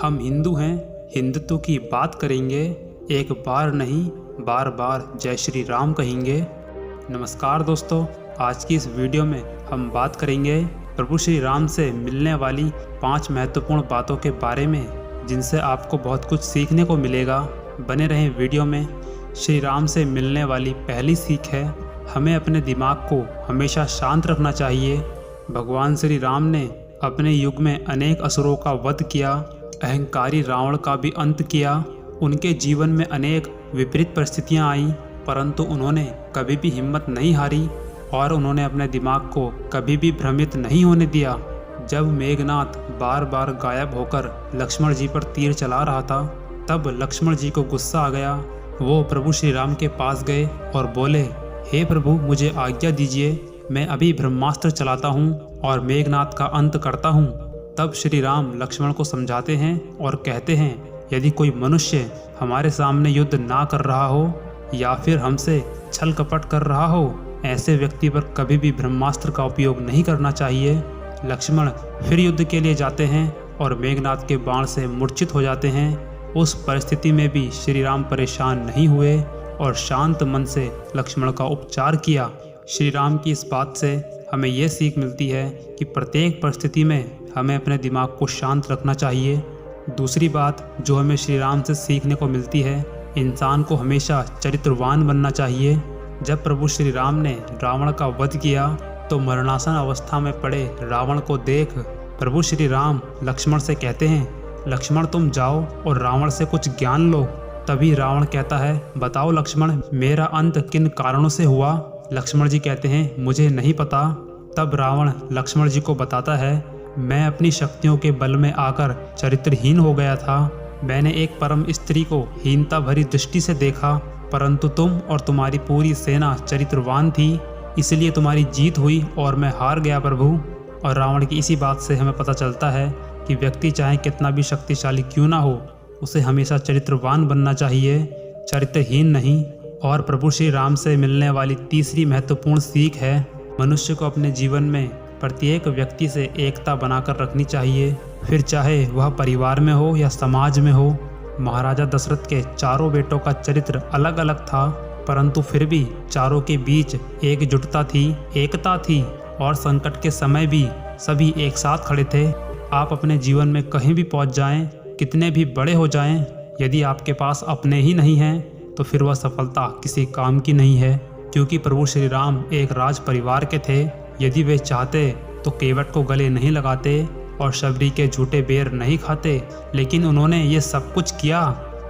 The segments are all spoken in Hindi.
हम हिंदू हैं, हिंदुत्व की बात करेंगे, एक बार नहीं बार बार जय श्री राम कहेंगे। नमस्कार दोस्तों, आज की इस वीडियो में हम बात करेंगे प्रभु श्री राम से मिलने वाली 5 महत्वपूर्ण बातों के बारे में, जिनसे आपको बहुत कुछ सीखने को मिलेगा। बने रहें वीडियो में। श्री राम से मिलने वाली पहली सीख है, हमें अपने दिमाग को हमेशा शांत रखना चाहिए। भगवान श्री राम ने अपने युग में अनेक असुरों का वध किया, अहंकारी रावण का भी अंत किया। उनके जीवन में अनेक विपरीत परिस्थितियां आईं, परंतु उन्होंने कभी भी हिम्मत नहीं हारी और उन्होंने अपने दिमाग को कभी भी भ्रमित नहीं होने दिया। जब मेघनाथ बार बार गायब होकर लक्ष्मण जी पर तीर चला रहा था, तब लक्ष्मण जी को गुस्सा आ गया। वो प्रभु श्री राम के पास गए और बोले, हे प्रभु, मुझे आज्ञा दीजिए, मैं अभी ब्रह्मास्त्र चलाता हूँ और मेघनाथ का अंत करता हूँ। तब श्री राम लक्ष्मण को समझाते हैं और कहते हैं, यदि कोई मनुष्य हमारे सामने युद्ध ना कर रहा हो या फिर हमसे छल कपट कर रहा हो, ऐसे व्यक्ति पर कभी भी ब्रह्मास्त्र का उपयोग नहीं करना चाहिए। लक्ष्मण फिर युद्ध के लिए जाते हैं और मेघनाथ के बाण से मूर्छित हो जाते हैं। उस परिस्थिति में भी श्री राम परेशान नहीं हुए और शांत मन से लक्ष्मण का उपचार किया। श्री राम की इस बात से हमें यह सीख मिलती है कि प्रत्येक परिस्थिति में हमें अपने दिमाग को शांत रखना चाहिए। दूसरी बात जो हमें श्री राम से सीखने को मिलती है, इंसान को हमेशा चरित्रवान बनना चाहिए। जब प्रभु श्री राम ने रावण का वध किया तो मरणासन अवस्था में पड़े रावण को देख प्रभु श्री राम लक्ष्मण से कहते हैं, लक्ष्मण तुम जाओ और रावण से कुछ ज्ञान लो। तभी रावण कहता है, बताओ लक्ष्मण, मेरा अंत किन कारणों से हुआ। लक्ष्मण जी कहते हैं, मुझे नहीं पता। तब रावण लक्ष्मण जी को बताता है, मैं अपनी शक्तियों के बल में आकर चरित्रहीन हो गया था। मैंने एक परम स्त्री को हीनता भरी दृष्टि से देखा, परंतु तुम और तुम्हारी पूरी सेना चरित्रवान थी, इसलिए तुम्हारी जीत हुई और मैं हार गया प्रभु। और रावण की इसी बात से हमें पता चलता है कि व्यक्ति चाहे कितना भी शक्तिशाली क्यों ना हो, उसे हमेशा चरित्रवान बनना चाहिए, चरित्रहीन नहीं। और प्रभु श्री राम से मिलने वाली तीसरी महत्वपूर्ण सीख है, मनुष्य को अपने जीवन में प्रत्येक व्यक्ति से एकता बनाकर रखनी चाहिए, फिर चाहे वह परिवार में हो या समाज में हो। महाराजा दशरथ के चारों बेटों का चरित्र अलग अलग था, परंतु फिर भी चारों के बीच एकजुटता थी, एकता थी और संकट के समय भी सभी एक साथ खड़े थे। आप अपने जीवन में कहीं भी पहुंच जाएं, कितने भी बड़े हो जाएं, यदि आपके पास अपने ही नहीं हैं तो फिर वह सफलता किसी काम की नहीं है। क्योंकि प्रभु श्री राम एक राज परिवार के थे। यदि वे चाहते तो केवट को गले नहीं लगाते और शबरी के झूठे बेर नहीं खाते, लेकिन उन्होंने ये सब कुछ किया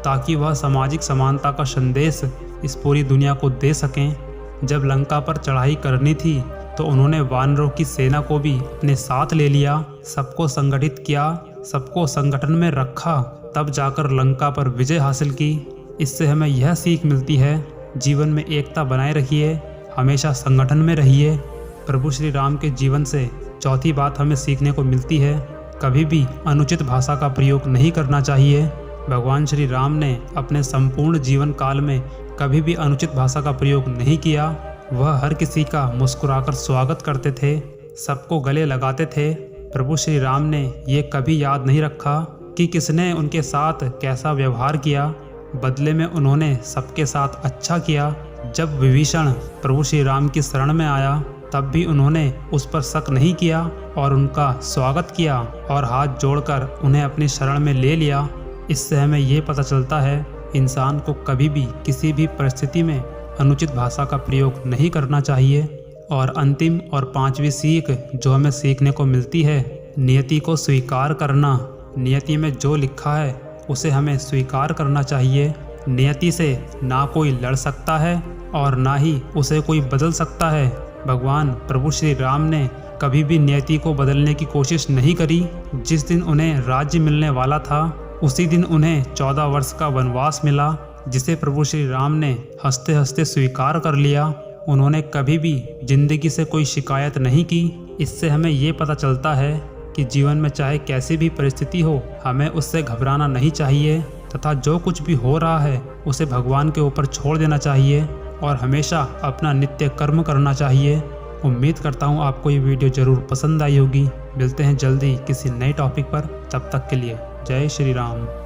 ताकि वह सामाजिक समानता का संदेश इस पूरी दुनिया को दे सकें। जब लंका पर चढ़ाई करनी थी तो उन्होंने वानरों की सेना को भी अपने साथ ले लिया, सबको संगठित किया, सबको संगठन में रखा, तब जाकर लंका पर विजय हासिल की। इससे हमें यह सीख मिलती है, जीवन में एकता बनाए रखिए, हमेशा संगठन में रहिए। प्रभु श्री राम के जीवन से चौथी बात हमें सीखने को मिलती है, कभी भी अनुचित भाषा का प्रयोग नहीं करना चाहिए। भगवान श्री राम ने अपने संपूर्ण जीवन काल में कभी भी अनुचित भाषा का प्रयोग नहीं किया। वह हर किसी का मुस्कुराकर स्वागत करते थे, सबको गले लगाते थे। प्रभु श्री राम ने ये कभी याद नहीं रखा कि किसने उनके साथ कैसा व्यवहार किया, बदले में उन्होंने सबके साथ अच्छा किया। जब विभीषण प्रभु श्री राम की शरण में आया, तब भी उन्होंने उस पर शक नहीं किया और उनका स्वागत किया और हाथ जोड़कर उन्हें अपनी शरण में ले लिया। इससे हमें ये पता चलता है, इंसान को कभी भी किसी भी परिस्थिति में अनुचित भाषा का प्रयोग नहीं करना चाहिए। और अंतिम और पांचवी सीख जो हमें सीखने को मिलती है, नियति को स्वीकार करना। नियति में जो लिखा है उसे हमें स्वीकार करना चाहिए। नियति से ना कोई लड़ सकता है और ना ही उसे कोई बदल सकता है। भगवान प्रभु श्री राम ने कभी भी नियति को बदलने की कोशिश नहीं करी। जिस दिन उन्हें राज्य मिलने वाला था, उसी दिन उन्हें 14 वर्ष का वनवास मिला, जिसे प्रभु श्री राम ने हंसते हंसते स्वीकार कर लिया। उन्होंने कभी भी जिंदगी से कोई शिकायत नहीं की। इससे हमें ये पता चलता है कि जीवन में चाहे कैसी भी परिस्थिति हो, हमें उससे घबराना नहीं चाहिए तथा जो कुछ भी हो रहा है उसे भगवान के ऊपर छोड़ देना चाहिए और हमेशा अपना नित्य कर्म करना चाहिए। उम्मीद करता हूँ आपको ये वीडियो ज़रूर पसंद आई होगी। मिलते हैं जल्दी किसी नए टॉपिक पर, तब तक के लिए जय श्री राम।